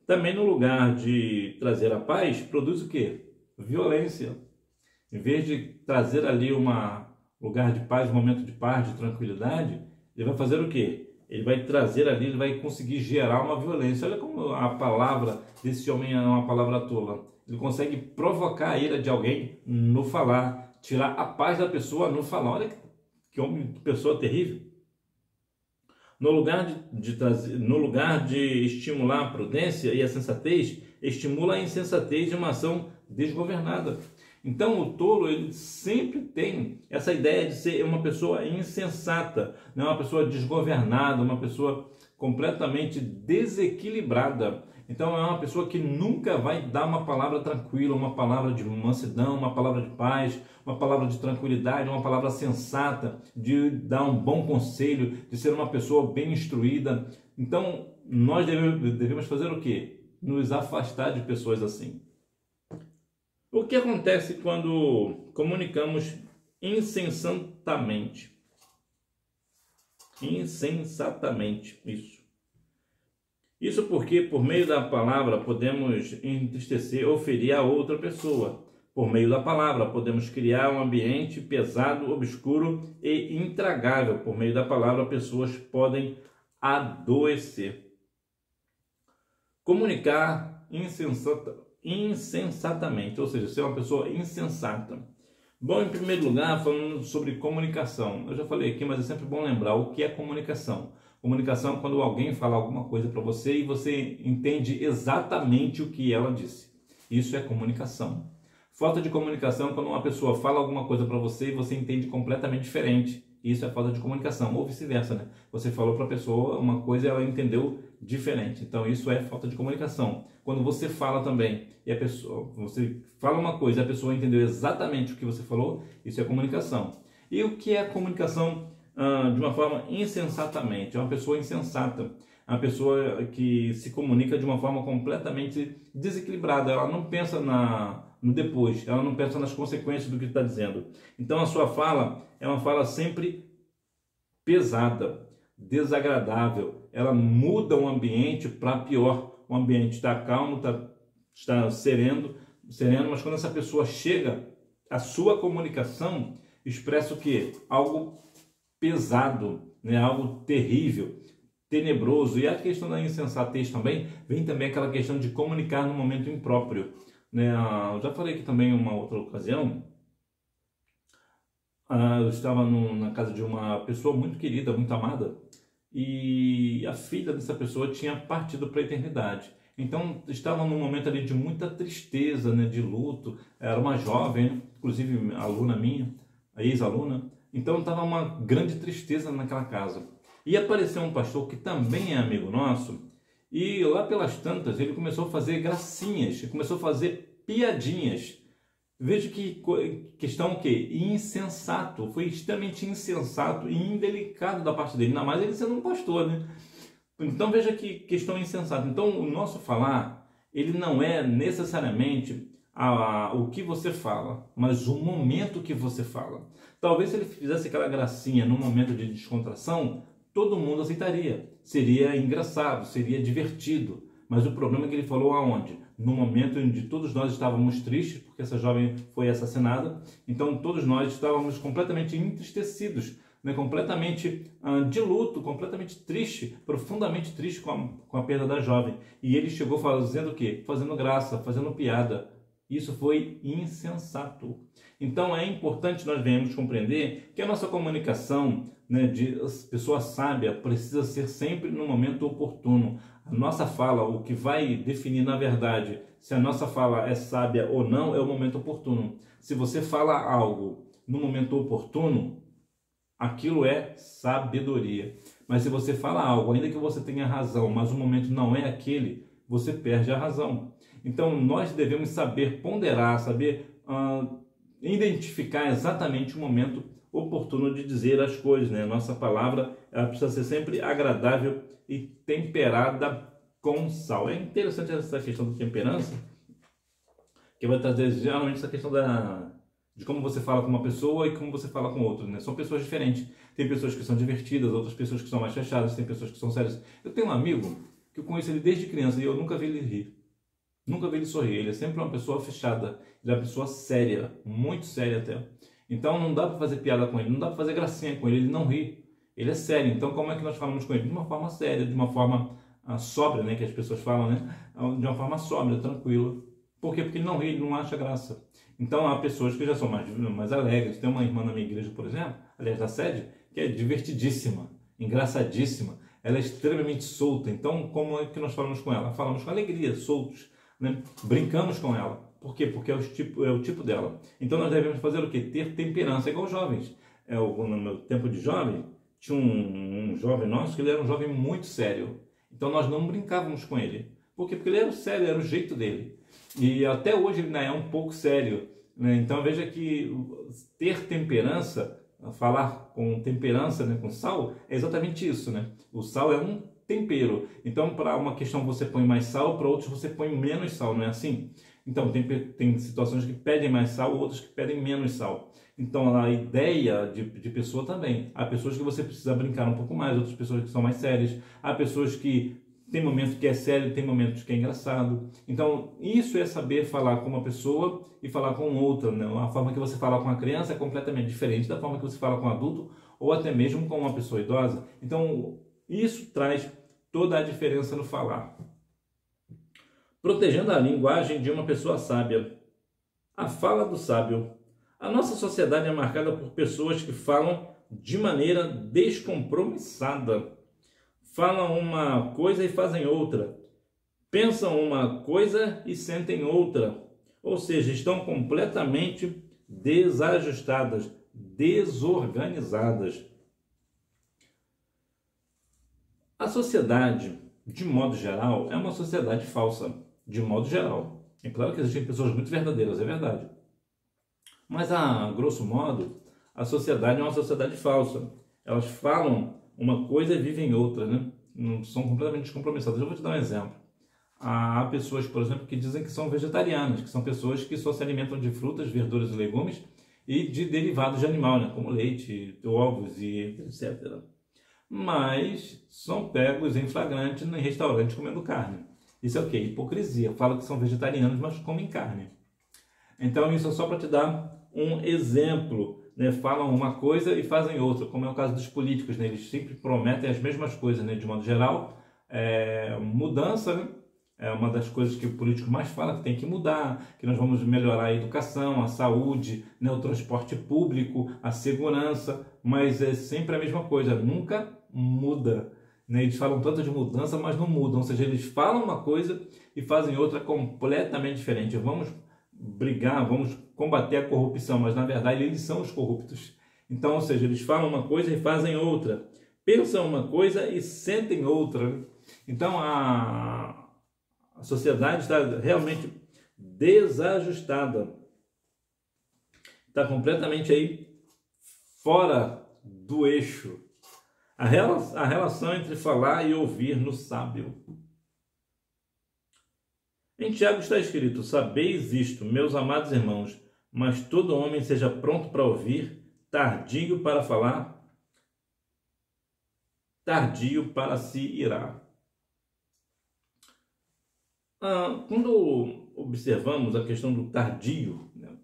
Também, no lugar de trazer a paz, produz o quê? Violência. Em vez de trazer ali um lugar de paz, um momento de paz, de tranquilidade, ele vai fazer o quê? Ele vai trazer ali, ele vai conseguir gerar uma violência. Olha como a palavra desse homem é uma palavra tola. Ele consegue provocar a ira de alguém no falar, tirar a paz da pessoa no falar. Olha que homem, que pessoa terrível. No lugar de estimular a prudência e a sensatez, estimula a insensatez e uma ação desgovernada. Então, o tolo, ele sempre tem essa ideia de ser uma pessoa insensata, né? Uma pessoa desgovernada, uma pessoa completamente desequilibrada. Então, é uma pessoa que nunca vai dar uma palavra tranquila, uma palavra de mansidão, uma palavra de paz, uma palavra de tranquilidade, uma palavra sensata, de dar um bom conselho, de ser uma pessoa bem instruída. Então, nós devemos fazer o quê? Nos afastar de pessoas assim. O que acontece quando comunicamos insensatamente? Isso porque, por meio da palavra, podemos entristecer ou ferir a outra pessoa. Por meio da palavra, podemos criar um ambiente pesado, obscuro e intragável. Por meio da palavra, pessoas podem adoecer. Comunicar insensatamente, ou seja, ser uma pessoa insensata. Bom, em primeiro lugar, falando sobre comunicação. Eu já falei aqui, mas é sempre bom lembrar o que é comunicação. Comunicação é quando alguém fala alguma coisa para você e você entende exatamente o que ela disse. Isso é comunicação. Falta de comunicação é quando uma pessoa fala alguma coisa para você e você entende completamente diferente. Isso é falta de comunicação, ou vice-versa, né? Você falou para a pessoa uma coisa e ela entendeu diferente. Então isso é falta de comunicação. Quando você fala também e a pessoa, você fala uma coisa e a pessoa entendeu exatamente o que você falou, isso é comunicação. E o que é comunicação de uma forma insensatamente? É uma pessoa insensata. É uma pessoa que se comunica de uma forma completamente desequilibrada. Ela não pensa no depois, ela não pensa nas consequências do que está dizendo. Então a sua fala é uma fala sempre pesada, desagradável. Ela muda o ambiente para pior. O ambiente está calmo, está sereno, mas quando essa pessoa chega, a sua comunicação expressa o quê? Algo pesado, né? Algo terrível, tenebroso. E a questão da insensatez também, vem também aquela questão de comunicar no momento impróprio, né? Eu já falei aqui também em uma outra ocasião, eu estava na casa de uma pessoa muito querida, muito amada, e a filha dessa pessoa tinha partido para a eternidade. Então estava num momento ali de muita tristeza, né, de luto. Era uma jovem, inclusive aluna minha, a ex-aluna. Então estava uma grande tristeza naquela casa. E apareceu um pastor que também é amigo nosso, e lá pelas tantas ele começou a fazer gracinhas, começou a fazer piadinhas. Veja que questão o quê? Insensato. Foi extremamente insensato e indelicado da parte dele, ainda mais ele sendo um pastor, né? Então veja que questão insensata. Então o nosso falar, ele não é necessariamente o que você fala, mas o momento que você fala. Talvez se ele fizesse aquela gracinha no momento de descontração, todo mundo aceitaria. Seria engraçado, seria divertido. Mas o problema é que ele falou aonde? No momento em que todos nós estávamos tristes, porque essa jovem foi assassinada. Então todos nós estávamos completamente entristecidos, né? Completamente de luto, completamente triste, profundamente triste com a perda da jovem. E ele chegou fazendo o quê? Fazendo graça, fazendo piada. Isso foi insensato. Então é importante nós venhamos compreender que a nossa comunicação, né, de pessoa sábia precisa ser sempre no momento oportuno. A nossa fala, o que vai definir na verdade se a nossa fala é sábia ou não, é o momento oportuno. Se você fala algo no momento oportuno, aquilo é sabedoria. Mas se você fala algo, ainda que você tenha razão, mas o momento não é aquele, você perde a razão. Então nós devemos saber ponderar, saber identificar exatamente o momento oportuno de dizer as coisas, né? Nossa palavra, ela precisa ser sempre agradável e temperada com sal. É interessante essa questão da temperança, que vai trazer geralmente essa questão de como você fala com uma pessoa e como você fala com outra, né? São pessoas diferentes. Tem pessoas que são divertidas, outras pessoas que são mais fechadas, tem pessoas que são sérias. Eu tenho um amigo que eu conheço ele desde criança e eu nunca vi ele rir. Nunca vi ele sorrir. Ele é sempre uma pessoa fechada. Ele é uma pessoa séria, muito séria até. Então não dá para fazer piada com ele, não dá para fazer gracinha com ele, ele não ri. Ele é sério. Então como é que nós falamos com ele? De uma forma séria, de uma forma sóbria, né? Que as pessoas falam, né? De uma forma sóbria, tranquila. Por quê? Porque ele não ri, ele não acha graça. Então há pessoas que já são mais alegres. Tem uma irmã na minha igreja, por exemplo, aliás da sede, que é divertidíssima, engraçadíssima. Ela é extremamente solta. Então como é que nós falamos com ela? Falamos com alegria, soltos, né? Brincamos com ela. Por quê? Porque é o tipo dela. Então nós devemos fazer o quê? Ter temperança, igual jovens. No meu tempo de jovem, tinha um jovem nosso que ele era um jovem muito sério. Então nós não brincávamos com ele. Por quê? Porque ele era sério, era o jeito dele. E até hoje ele ainda é um pouco sério, né? Então veja que ter temperança, falar com temperança, né, com sal, é exatamente isso, né? O sal é um tempero. Então para uma questão você põe mais sal, para outros você põe menos sal, não é assim? Então tem situações que pedem mais sal, outras que pedem menos sal. Então a ideia de pessoa também. Há pessoas que você precisa brincar um pouco mais, outras pessoas que são mais sérias. Há pessoas que tem momentos que é sério, tem momentos que é engraçado. Então isso é saber falar com uma pessoa e falar com outra, né? A forma que você fala com uma criança é completamente diferente da forma que você fala com um adulto ou até mesmo com uma pessoa idosa. Então isso traz toda a diferença no falar. Protegendo a linguagem de uma pessoa sábia. A fala do sábio. A nossa sociedade é marcada por pessoas que falam de maneira descompromissada. Falam uma coisa e fazem outra. Pensam uma coisa e sentem outra. Ou seja, estão completamente desajustadas, desorganizadas. A sociedade de modo geral, é uma sociedade falsa, de modo geral. É claro que existem pessoas muito verdadeiras, é verdade. Mas, a grosso modo, a sociedade é uma sociedade falsa. Elas falam uma coisa e vivem outra, né? Não são completamente descompromissadas. Eu vou te dar um exemplo. Há pessoas, por exemplo, que dizem que são vegetarianas, que são pessoas que só se alimentam de frutas, verduras e legumes e de derivados de animal, né? Como leite, ovos e etc. Mas são pegos em flagrante em restaurantes comendo carne. Isso é o quê? Hipocrisia. Falam que são vegetarianos, mas comem carne. Então isso é só para te dar um exemplo, né? Falam uma coisa e fazem outra, como é o caso dos políticos, né? Eles sempre prometem as mesmas coisas, né? De modo geral, mudança, né? É uma das coisas que o político mais fala, que tem que mudar, que nós vamos melhorar a educação, a saúde, né? O transporte público, a segurança, mas é sempre a mesma coisa, nunca muda, né? Eles falam tanto de mudança, mas não mudam, ou seja, eles falam uma coisa e fazem outra completamente diferente. Vamos brigar, vamos combater a corrupção, mas na verdade eles são os corruptos. Então, ou seja, eles falam uma coisa e fazem outra, pensam uma coisa e sentem outra. Então a sociedade está realmente desajustada, está completamente aí fora do eixo. A relação entre falar e ouvir no sábio. Em Tiago está escrito: sabeis isto, meus amados irmãos, mas todo homem seja pronto para ouvir, tardio para falar, tardio para se irar. Quando observamos a questão do tardio, né,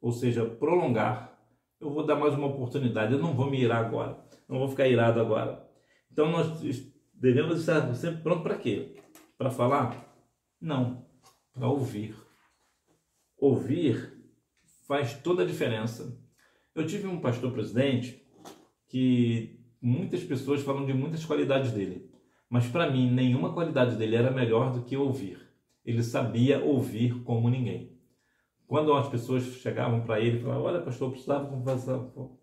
ou seja, prolongar, eu vou dar mais uma oportunidade, eu não vou me irar agora, não vou ficar irado agora. Então nós devemos estar sempre pronto para quê? Para falar? Não, para ouvir. Ouvir faz toda a diferença. Eu tive um pastor presidente que muitas pessoas falam de muitas qualidades dele, mas para mim nenhuma qualidade dele era melhor do que ouvir. Ele sabia ouvir como ninguém. Quando as pessoas chegavam para ele e falavam: olha, pastor, eu precisava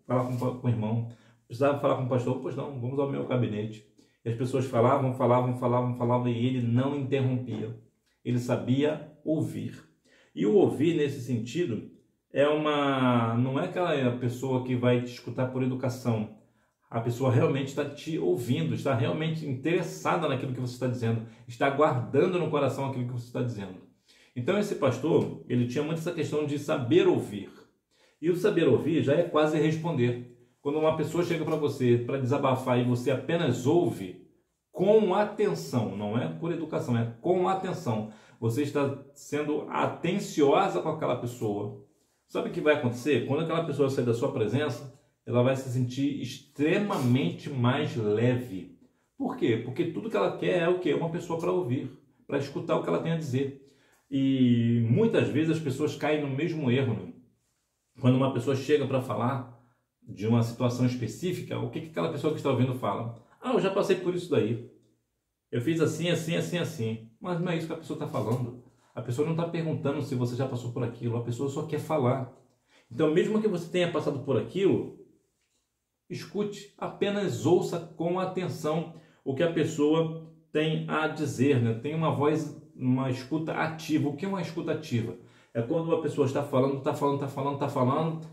falar com o irmão, precisava falar com o pastor. Pois não, vamos ao meu gabinete. E as pessoas falavam e ele não interrompia. Ele sabia ouvir. E o ouvir, nesse sentido, não é aquela pessoa que vai te escutar por educação. A pessoa realmente está te ouvindo, está realmente interessada naquilo que você está dizendo, está guardando no coração aquilo que você está dizendo. Então esse pastor, ele tinha muito essa questão de saber ouvir. E o saber ouvir já é quase responder. Quando uma pessoa chega para você para desabafar e você apenas ouve com atenção, não é por educação, é com atenção. Você está sendo atenciosa com aquela pessoa. Sabe o que vai acontecer? Quando aquela pessoa sair da sua presença, ela vai se sentir extremamente mais leve. Por quê? Porque tudo que ela quer é o quê? Uma pessoa para ouvir, para escutar o que ela tem a dizer. E muitas vezes as pessoas caem no mesmo erro, né? Quando uma pessoa chega para falar de uma situação específica, o que aquela pessoa que está ouvindo fala? Eu já passei por isso daí. Eu fiz assim, assim, assim, assim. Mas não é isso que a pessoa está falando. A pessoa não está perguntando se você já passou por aquilo. A pessoa só quer falar. Então, mesmo que você tenha passado por aquilo, escute, apenas ouça com atenção o que a pessoa tem a dizer, né? Tem uma voz, uma escuta ativa. O que é uma escuta ativa? É quando a pessoa está falando,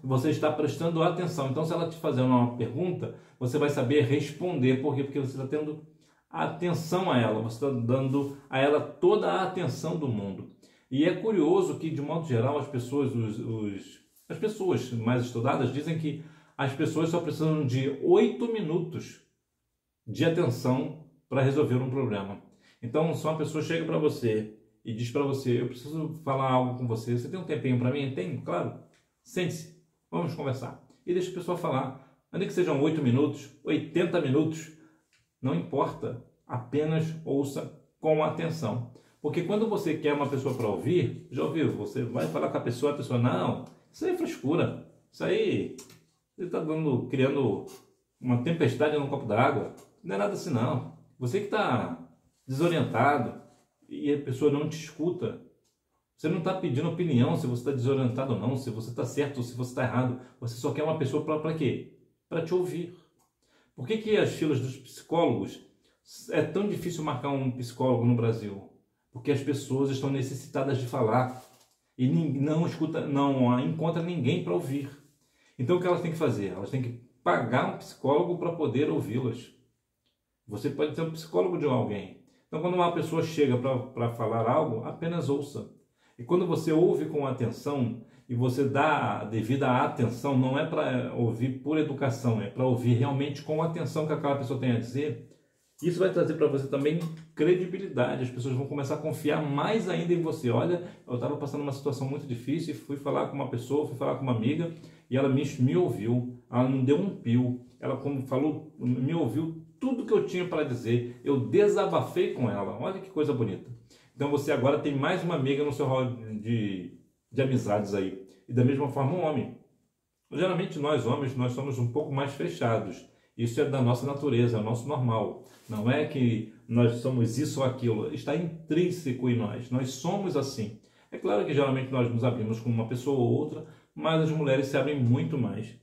e você está prestando atenção. Então, se ela te fazer uma pergunta, você vai saber responder. Por quê? Porque você está tendo atenção a ela, você está dando a ela toda a atenção do mundo. E é curioso que, de modo geral, as pessoas mais estudadas dizem que as pessoas só precisam de 8 minutos de atenção para resolver um problema. Então, se uma pessoa chega para você e diz para você: eu preciso falar algo com você, você tem um tempinho para mim? Tem? Claro. Sente-se, vamos conversar. E deixa a pessoa falar. Ainda que sejam 8 minutos, 80 minutos, não importa, apenas ouça com atenção. Porque quando você quer uma pessoa para ouvir, já ouviu, você vai falar com a pessoa, não, isso aí é frescura, isso aí você está criando uma tempestade num copo d'água, não é nada assim não. Você que está desorientado e a pessoa não te escuta, você não está pedindo opinião se você está desorientado ou não, se você está certo ou se você está errado, você só quer uma pessoa para quê? Para te ouvir. Por que as filas dos psicólogos É tão difícil marcar um psicólogo no Brasil, porque as pessoas estão necessitadas de falar e não encontra ninguém para ouvir. Então o que elas têm que fazer? Elas têm que pagar um psicólogo para poder ouvi-las. Você pode ser um psicólogo de alguém. Então quando uma pessoa chega para falar algo, apenas ouça. E quando você ouve com atenção e você dá a devida atenção, não é para ouvir por educação, é para ouvir realmente com a atenção que aquela pessoa tem a dizer. Isso vai trazer para você também credibilidade. As pessoas vão começar a confiar mais ainda em você. Olha, eu estava passando uma situação muito difícil e fui falar com uma pessoa, fui falar com uma amiga e ela me ouviu. Ela não deu um pio. Ela, como falou, me ouviu tudo que eu tinha para dizer. Eu desabafei com ela. Olha que coisa bonita. Então você agora tem mais uma amiga no seu rol de amizades aí. E da mesma forma um homem. Geralmente nós homens, nós somos um pouco mais fechados. Isso é da nossa natureza, é o nosso normal. Não é que nós somos isso ou aquilo. Está intrínseco em nós. Nós somos assim. É claro que geralmente nós nos abrimos com uma pessoa ou outra, mas as mulheres se abrem muito mais.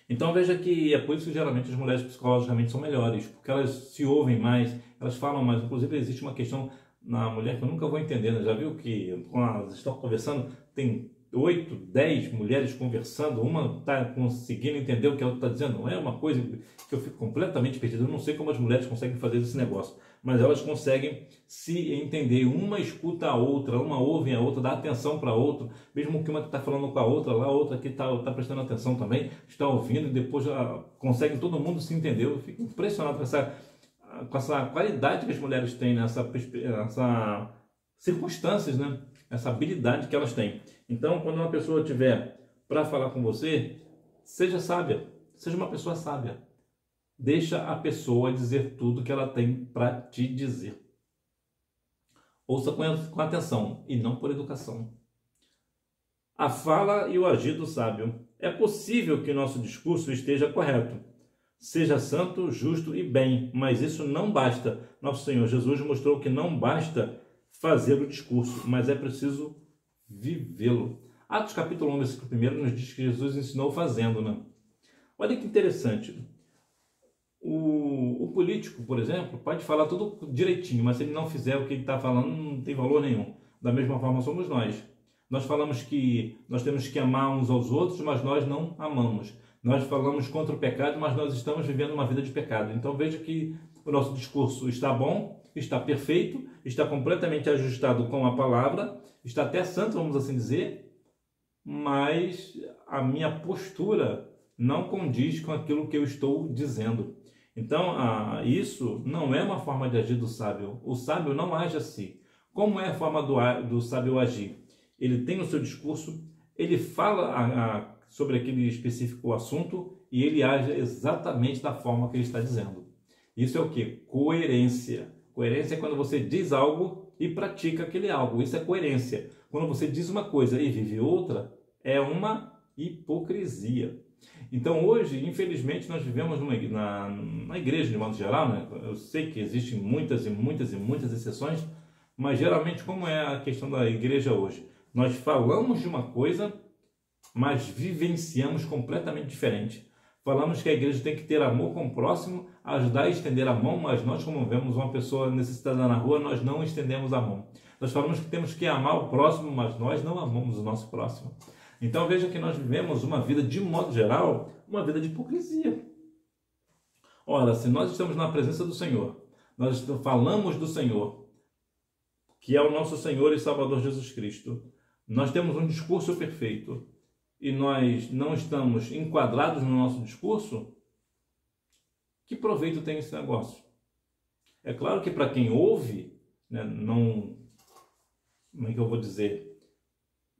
Então veja que é por isso que geralmente as mulheres psicologicamente são melhores, porque elas se ouvem mais, elas falam mais. Inclusive existe uma questão na mulher que eu nunca vou entender, né? Já viu que quando elas estão conversando, tem 8, 10 mulheres conversando, uma está conseguindo entender o que a outra está dizendo. Não é uma coisa que eu fico completamente perdido. Eu não sei como as mulheres conseguem fazer esse negócio, mas elas conseguem se entender. Uma escuta a outra, uma ouve a outra, dá atenção para a outra, mesmo que uma está falando com a outra, lá a outra que está prestando atenção também, está ouvindo e depois já conseguem todo mundo se entender. Eu fico impressionado com essa qualidade que as mulheres têm nessa circunstâncias, né? Essa habilidade que elas têm. Então, quando uma pessoa tiver para falar com você, seja sábia, seja uma pessoa sábia. Deixa a pessoa dizer tudo que ela tem para te dizer. Ouça com atenção e não por educação. A fala e o agir do sábio. É possível que nosso discurso esteja correto. Seja santo, justo e bem, mas isso não basta. Nosso Senhor Jesus mostrou que não basta fazer o discurso, mas é preciso vivê-lo. Atos capítulo 1, versículo 1 nos diz que Jesus ensinou fazendo, né? Olha que interessante. O político, por exemplo, pode falar tudo direitinho, mas se ele não fizer o que ele está falando, não tem valor nenhum. Da mesma forma somos nós. Nós falamos que nós temos que amar uns aos outros, mas nós não amamos. Nós falamos contra o pecado, mas nós estamos vivendo uma vida de pecado. Então veja que o nosso discurso está bom, está perfeito, está completamente ajustado com a palavra, está até santo, vamos assim dizer, mas a minha postura não condiz com aquilo que eu estou dizendo. Então, isso não é uma forma de agir do sábio. O sábio não age assim. Como é a forma do sábio agir? Ele tem o seu discurso, ele fala sobre aquele específico assunto e ele age exatamente da forma que ele está dizendo. Isso é o que? Coerência. Coerência é quando você diz algo e pratica aquele algo. Isso é coerência. Quando você diz uma coisa e vive outra, é uma hipocrisia. Então hoje, infelizmente, nós vivemos na igreja de modo geral, né? Eu sei que existem muitas exceções, mas geralmente como é a questão da igreja hoje? Nós falamos de uma coisa, mas vivenciamos completamente diferente. Falamos que a igreja tem que ter amor com o próximo, ajudar a estender a mão, mas nós, como vemos uma pessoa necessitada na rua, nós não estendemos a mão. Nós falamos que temos que amar o próximo, mas nós não amamos o nosso próximo. Então veja que nós vivemos uma vida, de modo geral, uma vida de hipocrisia. Ora, se nós estamos na presença do Senhor, nós falamos do Senhor, que é o nosso Senhor e Salvador Jesus Cristo, nós temos um discurso perfeito e nós não estamos enquadrados no nosso discurso, que proveito tem esse negócio? É claro que para quem ouve, né, não... Como é que eu vou dizer?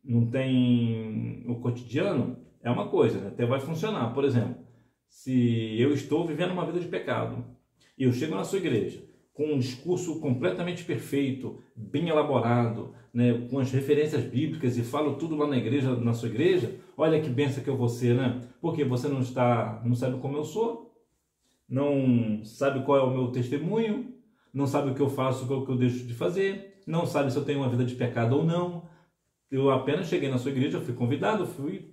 Não tem o cotidiano, é uma coisa, né? Até vai funcionar. Por exemplo, se eu estou vivendo uma vida de pecado e eu chego na sua igreja com um discurso completamente perfeito, bem elaborado, né, com as referências bíblicas e falo tudo lá na sua igreja, olha que bênção que eu vou ser, né? Porque você não sabe como eu sou, não sabe qual é o meu testemunho, não sabe o que eu faço, o que eu deixo de fazer, não sabe se eu tenho uma vida de pecado ou não. Eu apenas cheguei na sua igreja, eu fui convidado,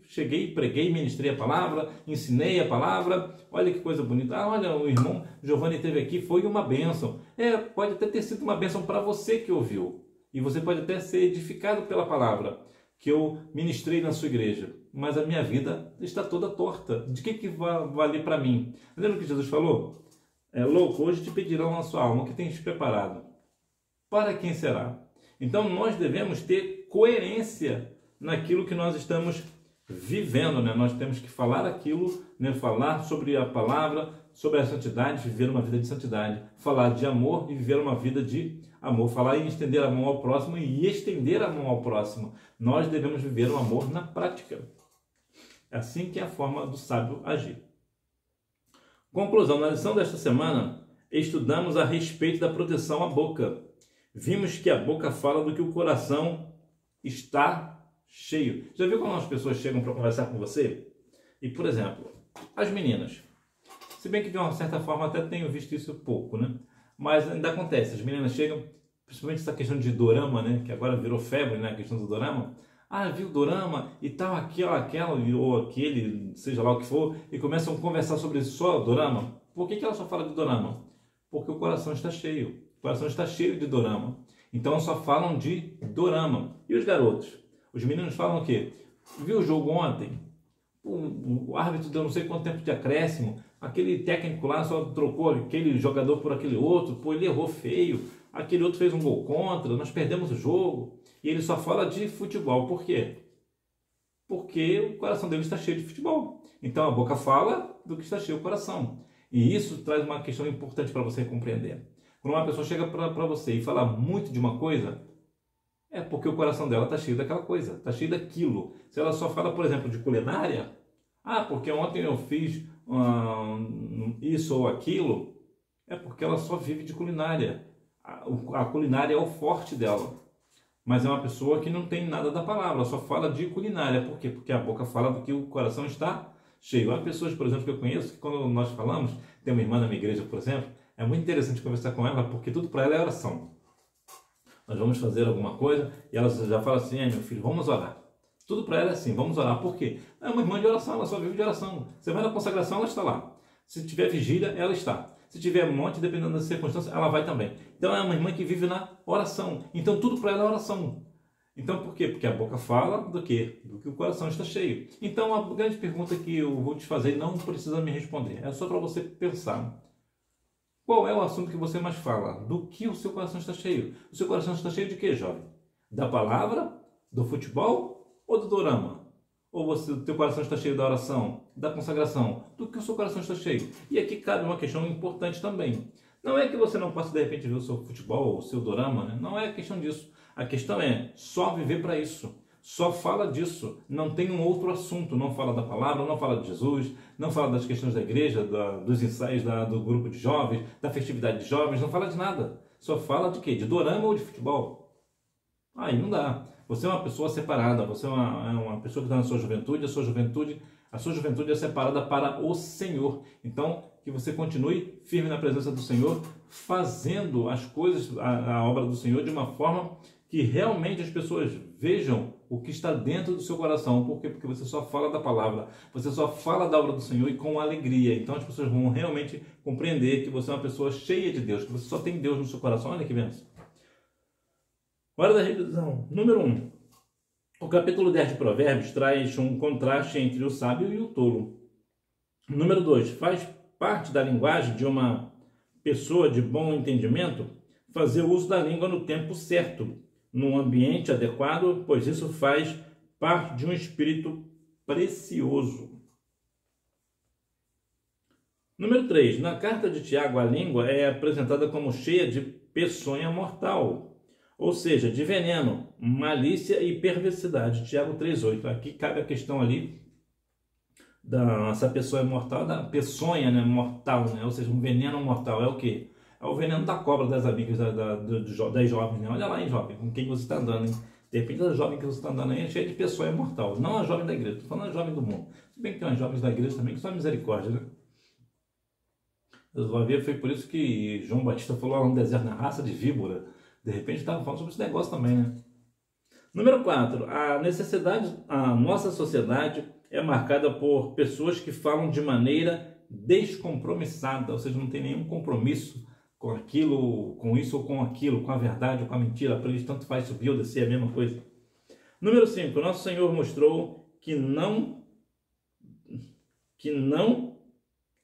cheguei, preguei, ministrei a palavra, ensinei a palavra. Olha que coisa bonita. Ah, olha, o irmão Giovanni esteve aqui, foi uma bênção. Pode até ter sido uma bênção para você que ouviu. E você pode até ser edificado pela palavra que eu ministrei na sua igreja. Mas a minha vida está toda torta. De que vai valer para mim? Lembra o que Jesus falou? Louco, hoje te pedirão a sua alma, o que tens preparado? Para quem será? Então nós devemos ter coerência naquilo que nós estamos vivendo, né? Nós temos que falar aquilo, né? Falar sobre a palavra, sobre a santidade, viver uma vida de santidade, falar de amor e viver uma vida de amor, falar e estender a mão ao próximo e estender a mão ao próximo. Nós devemos viver o amor na prática. É assim que é a forma do sábio agir. Conclusão, na lição desta semana, estudamos a respeito da proteção à boca. Vimos que a boca fala do que o coração está cheio. Já viu quando as pessoas chegam para conversar com você? E, por exemplo, as meninas. Se bem que de uma certa forma até tenho visto isso pouco, né? Mas ainda acontece. As meninas chegam, principalmente essa questão de dorama, né? Que agora virou febre, né? A questão do dorama. Ah, viu dorama e tal, aquela, ou aquele, seja lá o que for, e começam a conversar sobre só dorama. Por que ela só fala de dorama? Porque o coração está cheio. O coração está cheio de dorama. Então só falam de dorama. E os garotos? Os meninos falam o quê? Viu o jogo ontem? O árbitro deu não sei quanto tempo de acréscimo. Aquele técnico lá só trocou aquele jogador por aquele outro. Pô, ele errou feio. Aquele outro fez um gol contra. Nós perdemos o jogo. E ele só fala de futebol. Por quê? Porque o coração dele está cheio de futebol. Então a boca fala do que está cheio o coração. E isso traz uma questão importante para você compreender. Quando uma pessoa chega para você e fala muito de uma coisa, é porque o coração dela está cheio daquela coisa, está cheio daquilo. Se ela só fala, por exemplo, de culinária, porque ontem eu fiz isso ou aquilo, é porque ela só vive de culinária. A culinária é o forte dela. Mas é uma pessoa que não tem nada da palavra, ela só fala de culinária. Por quê? Porque a boca fala do que o coração está cheio. Há pessoas, por exemplo, que eu conheço, que quando nós falamos, tem uma irmã na minha igreja, por exemplo, é muito interessante conversar com ela, porque tudo para ela é oração. Nós vamos fazer alguma coisa e ela já fala assim, meu filho, vamos orar. Tudo para ela é assim, vamos orar. Por quê? É uma irmã de oração, ela só vive de oração. Você vai na consagração, ela está lá. Se tiver vigília, ela está. Se tiver monte, dependendo da circunstância, ela vai também. Então é uma irmã que vive na oração. Então tudo para ela é oração. Então por quê? Porque a boca fala do quê? Do que o coração está cheio. Então a grande pergunta que eu vou te fazer, não precisa me responder, é só para você pensar. Qual é o assunto que você mais fala? Do que o seu coração está cheio? O seu coração está cheio de quê, jovem? Da palavra? Do futebol? Ou do dorama? Ou o teu coração está cheio da oração? Da consagração? Do que o seu coração está cheio? E aqui cabe uma questão importante também. Não é que você não possa de repente ver o seu futebol ou o seu dorama, né? Não é questão disso. A questão é só viver para isso. Só fala disso, não tem um outro assunto, não fala da palavra, não fala de Jesus, não fala das questões da igreja, dos ensaios do grupo de jovens, da festividade de jovens, não fala de nada. Só fala de quê? De dorama ou de futebol? Aí não dá. Você é uma pessoa separada, você é uma pessoa que está na sua juventude, a sua juventude é separada para o Senhor. Então, que você continue firme na presença do Senhor, fazendo as coisas, a obra do Senhor de uma forma que realmente as pessoas vejam o que está dentro do seu coração. Por quê? Porque você só fala da palavra, você só fala da obra do Senhor e com alegria. Então as pessoas vão realmente compreender que você é uma pessoa cheia de Deus, que você só tem Deus no seu coração. Olha que bênção. Hora da revisão. Número 1. O capítulo 10 de Provérbios traz um contraste entre o sábio e o tolo. Número 2. Faz parte da linguagem de uma pessoa de bom entendimento fazer uso da língua no tempo certo, num ambiente adequado, pois isso faz parte de um espírito precioso. Número 3. Na carta de Tiago, a língua é apresentada como cheia de peçonha mortal, ou seja, de veneno, malícia e perversidade. Tiago 3,8. Aqui cabe a questão ali dessa peçonha mortal, da peçonha, né, mortal, né? Ou seja, um veneno mortal. É o quê? É o veneno da cobra das amigas das jovens, né? Olha lá, hein, jovem, com quem você está andando, hein? De repente, a jovem que você está andando aí é cheia de peçonha mortal. Não a jovem da igreja, estou falando a jovem do mundo. Se bem que tem umas jovens da igreja também que são misericórdia, né? Foi por isso que João Batista falou lá no deserto, na raça de víbora. De repente, estava falando sobre esse negócio também, né? Número 4, a nossa sociedade é marcada por pessoas que falam de maneira descompromissada, ou seja, não tem nenhum compromisso com aquilo, com isso ou com aquilo, com a verdade ou com a mentira, para eles tanto faz subir ou descer, a mesma coisa. Número 5, nosso Senhor mostrou que não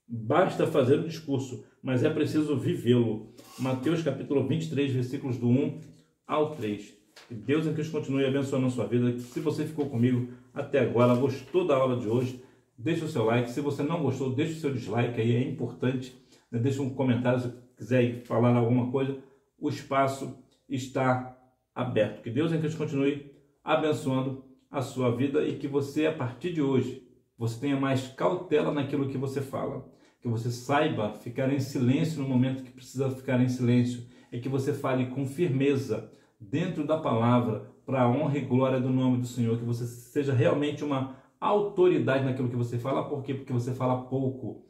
basta fazer o discurso, mas é preciso vivê-lo. Mateus capítulo 23, versículos do 1 ao 3. Que Deus em Cristo continue abençoando a sua vida. Se você ficou comigo até agora, gostou da aula de hoje, deixa o seu like. Se você não gostou, deixa o seu dislike aí, é importante. Deixa um comentário se quiser falar alguma coisa. O espaço está aberto. Que Deus em Cristo continue abençoando a sua vida e que você, a partir de hoje, você tenha mais cautela naquilo que você fala. Que você saiba ficar em silêncio no momento que precisa ficar em silêncio. E que você fale com firmeza dentro da palavra, para a honra e glória do nome do Senhor, que você seja realmente uma autoridade naquilo que você fala. Por quê? Porque você fala pouco.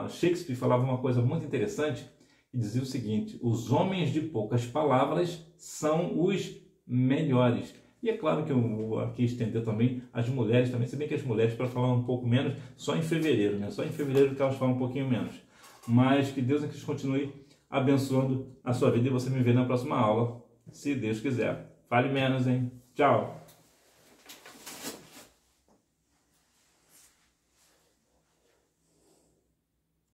Shakespeare falava uma coisa muito interessante e dizia o seguinte: os homens de poucas palavras são os melhores. E é claro que eu vou aqui estender também as mulheres também, se bem que as mulheres, para falar um pouco menos, só em fevereiro, né? Só em fevereiro que elas falam um pouquinho menos. Mas que Deus continue abençoando a sua vida e você me vê na próxima aula, se Deus quiser. Fale menos, hein? Tchau!